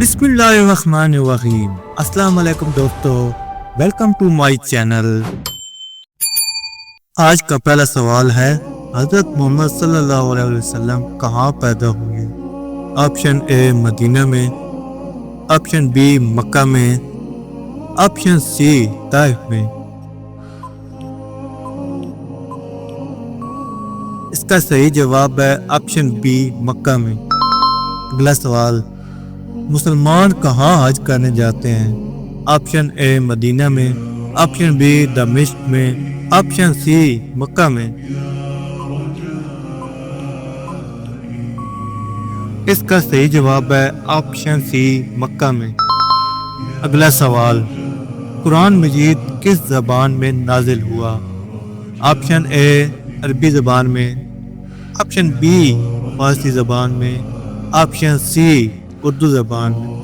بسم اللہ الرحمن الرحیم۔ السلام علیکم دوستو، ویلکم ٹو مائی چینل۔ آج کا پہلا سوال ہے، حضرت محمد صلی اللہ علیہ وسلم کہاں پیدا ہوئے؟ آپشن اے مدینہ میں، آپشن بی مکہ میں، آپشن سی طائف میں۔ اس کا صحیح جواب ہے آپشن بی مکہ میں۔ اگلا سوال، مسلمان کہاں حج کرنے جاتے ہیں؟ آپشن اے مدینہ میں، آپشن بی دمشق میں، آپشن سی مکہ میں۔ اس کا صحیح جواب ہے آپشن سی مکہ میں۔ اگلا سوال، قرآن مجید کس زبان میں نازل ہوا؟ آپشن اے عربی زبان میں، آپشن بی فارسی زبان میں، آپشن سی اردو زبان میں۔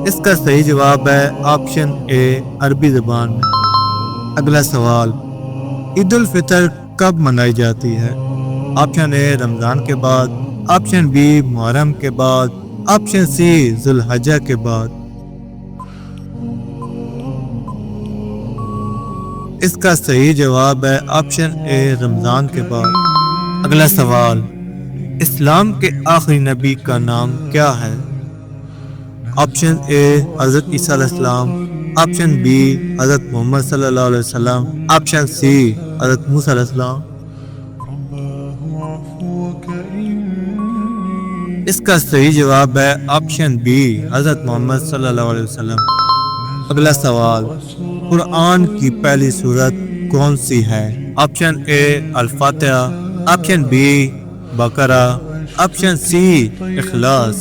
اس کا صحیح جواب ہے آپشن اے عربی زبان میں۔ اگلا سوال، عید الفطر کب منائی جاتی ہے؟ آپشن اے رمضان کے بعد، آپشن بی محرم کے بعد، آپشن سی ذوالحجہ کے بعد۔ اس کا صحیح جواب ہے آپشن اے رمضان کے بعد۔ اگلا سوال، اسلام کے آخری نبی کا نام کیا ہے؟ آپشن اے حضرت عیسیٰ علیہ السلام، آپشن بی حضرت محمد صلی اللہ علیہ وسلم، آپشن سی حضرت موسیٰ علیہ السلام۔ اس کا صحیح جواب ہے آپشن بی حضرت محمد صلی اللہ علیہ وسلم۔ اگلا سوال، قرآن کی پہلی سورت کون سی ہے؟ آپشن اے الفاتحہ، option be Bakra, option C اخلاص۔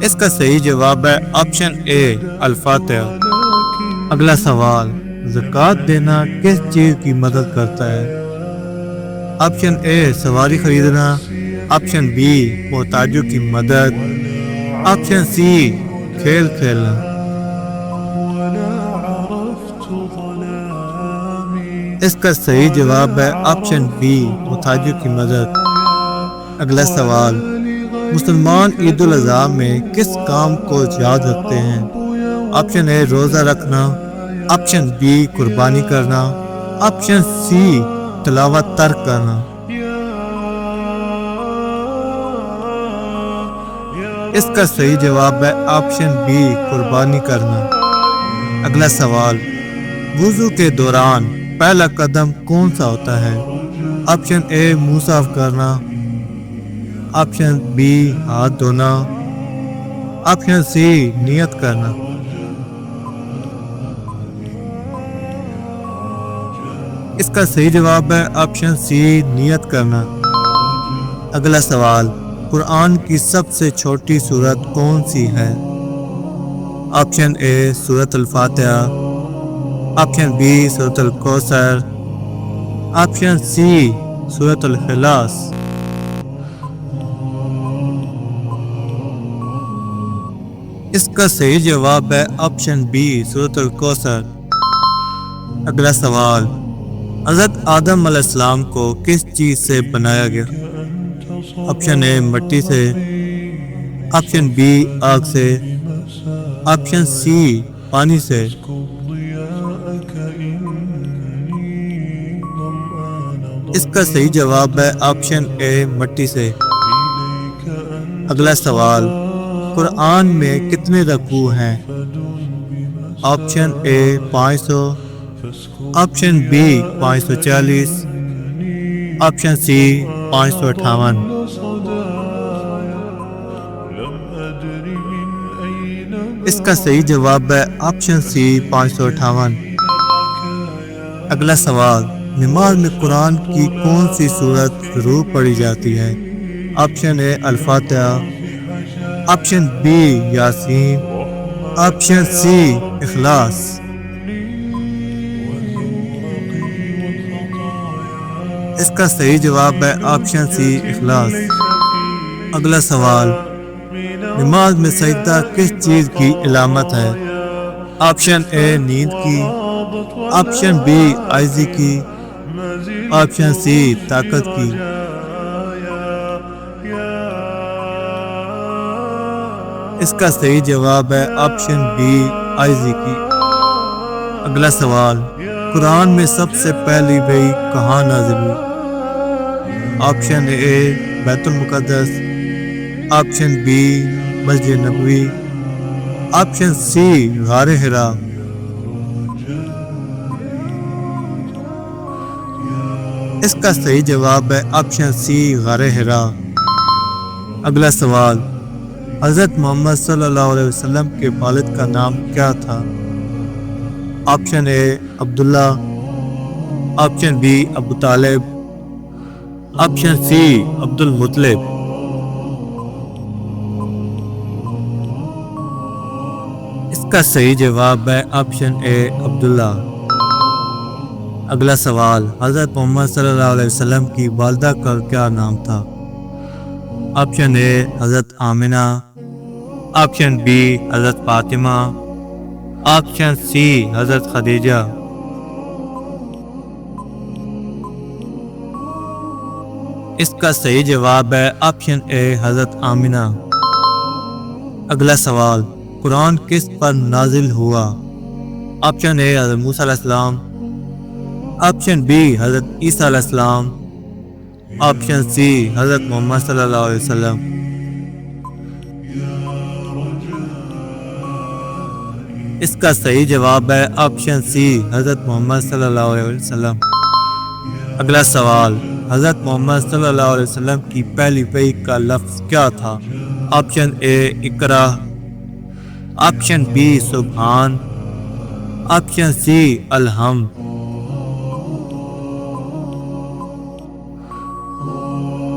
اس کا صحیح جواب ہے آپشن اے الفاتحہ۔ اگلا سوال، زکوٰۃ دینا کس چیز کی مدد کرتا ہے؟ آپشن اے سواری خریدنا، آپشن بی محتاجوں کی مدد، آپشن سی کھیل کھیلنا۔ اس کا صحیح جواب ہے آپشن بی محتاجوں کی مدد۔ اگلا سوال، مسلمان عید الاضحیٰ میں کس کام کو یاد رکھتے ہیں؟ آپشن اے روزہ رکھنا، آپشن بی قربانی کرنا، آپشن سی تلاوت ترک کرنا۔ اس کا صحیح جواب ہے آپشن بی قربانی کرنا۔ اگلا سوال، وضو کے دوران پہلا قدم کون سا ہوتا ہے؟ آپشن اے منہ صاف کرنا، آپشن بی ہاتھ دھونا، آپشن سی نیت کرنا۔ اس کا صحیح جواب ہے آپشن سی نیت کرنا۔ اگلا سوال، قرآن کی سب سے چھوٹی سورت کون سی ہے؟ آپشن اے سورۃ الفاتحہ، آپشن بی سورۃ الکوثر، آپشن سی سورۃ الاخلاص۔ اس کا صحیح جواب ہے آپشن بی سورۃ الکوثر۔ اگلا سوال، حضرت آدم علیہ السلام کو کس چیز سے بنایا گیا؟ آپشن اے مٹی سے، آپشن بی آگ سے، آپشن سی پانی سے۔ اس کا صحیح جواب ہے آپشن اے مٹی سے۔ اگلا سوال، قرآن میں کتنے رکوع ہیں؟ آپشن اے 500، آپشن بی 540، آپشن سی 558۔ اس کا صحیح جواب ہے آپشن سی 558۔ اگلا سوال، نماز میں قرآن کی کون سی سورت ضرور پڑھی جاتی ہے؟ آپشن اے الفاتحہ، آپشن بی یاسین، آپشن سی اخلاص۔ اس کا صحیح جواب ہے آپشن سی اخلاص۔ اگلا سوال، نماز میں سجدہ کس چیز کی علامت ہے؟ آپشن اے نیند کی، آپشن بی عاجزی کی، آپشن سی طاقت کی، اس کا صحیح جواب ہے آپشن بی عاجزی کی۔ اگلا سوال، قرآن میں سب سے پہلی وحی کہاں نازل ہوئی؟ آپشن اے بیت المقدس، option B Masjid Nabawi, option C غار حرا۔ اس کا صحیح جواب ہے آپشن سی غار حرا۔ اگلا سوال، حضرت محمد صلی اللہ علیہ وسلم کے والد کا نام کیا تھا؟ Option A Abdullah, option B Abu Talib, option سی عبد المطلب۔ اس کا صحیح جواب ہے آپشن اے عبداللہ۔ اگلا سوال، حضرت محمد صلی اللہ علیہ وسلم کی والدہ کا کیا نام تھا؟ آپشن اے حضرت آمنہ، آپشن بی حضرت فاطمہ، آپشن سی حضرت خدیجہ۔ اس کا صحیح جواب ہے آپشن اے حضرت آمنہ۔ اگلا سوال، قرآن کس پر نازل ہوا؟ آپشن اے حضرت موسیٰ علیہ السلام، آپشن بی حضرت عیسیٰ علیہ السلام، آپشن سی حضرت محمد صلی اللہ علیہ وسلم۔ اس کا صحیح جواب ہے آپشن سی حضرت محمد صلی اللہ علیہ وسلم۔ اگلا سوال، حضرت محمد صلی اللہ علیہ وسلم کی پہلی وحی کا لفظ کیا تھا؟ آپشن اے اقرا، آپشن بی سبحان، آپشن سی الحمد۔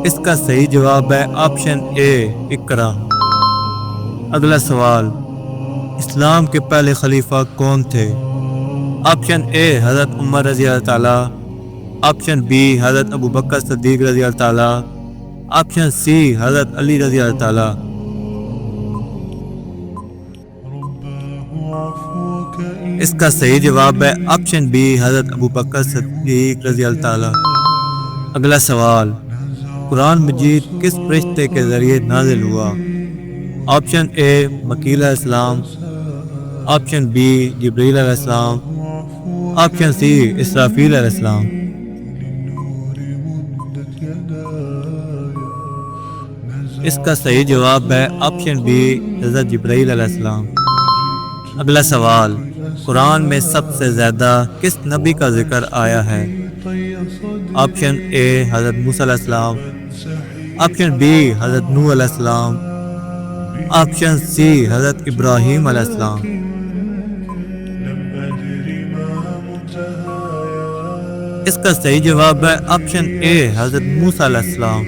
اس کا صحیح جواب ہے آپشن اے اقرا۔ اگلا سوال، اسلام کے پہلے خلیفہ کون تھے؟ آپشن اے حضرت عمر رضی اللہ تعالیٰ، آپشن بی حضرت ابو بکر صدیق رضی اللہ تعالیٰ، آپشن سی حضرت علی رضی اللہ تعالیٰ۔ اس کا صحیح جواب ہے آپشن بی حضرت ابو بکر صدیق رضی اللہ تعالیٰ۔ اگلا سوال، قرآن مجید کس فرشتے کے ذریعے نازل ہوا؟ آپشن اے مکیل علیہ السلام، آپشن بی جبرائیل علیہ السلام، آپشن سی اسرافیل علیہ السلام۔ اس کا صحیح جواب ہے آپشن بی حضرت جبرائیل علیہ السلام۔ اگلا سوال، قرآن میں سب سے زیادہ کس نبی کا ذکر آیا ہے؟ آپشن اے حضرت موسیٰ علیہ السلام، آپشن بی حضرت نوح علیہ السلام، آپشن سی حضرت ابراہیم علیہ السلام۔ اس کا صحیح جواب ہے آپشن اے حضرت موسیٰ علیہ السلام۔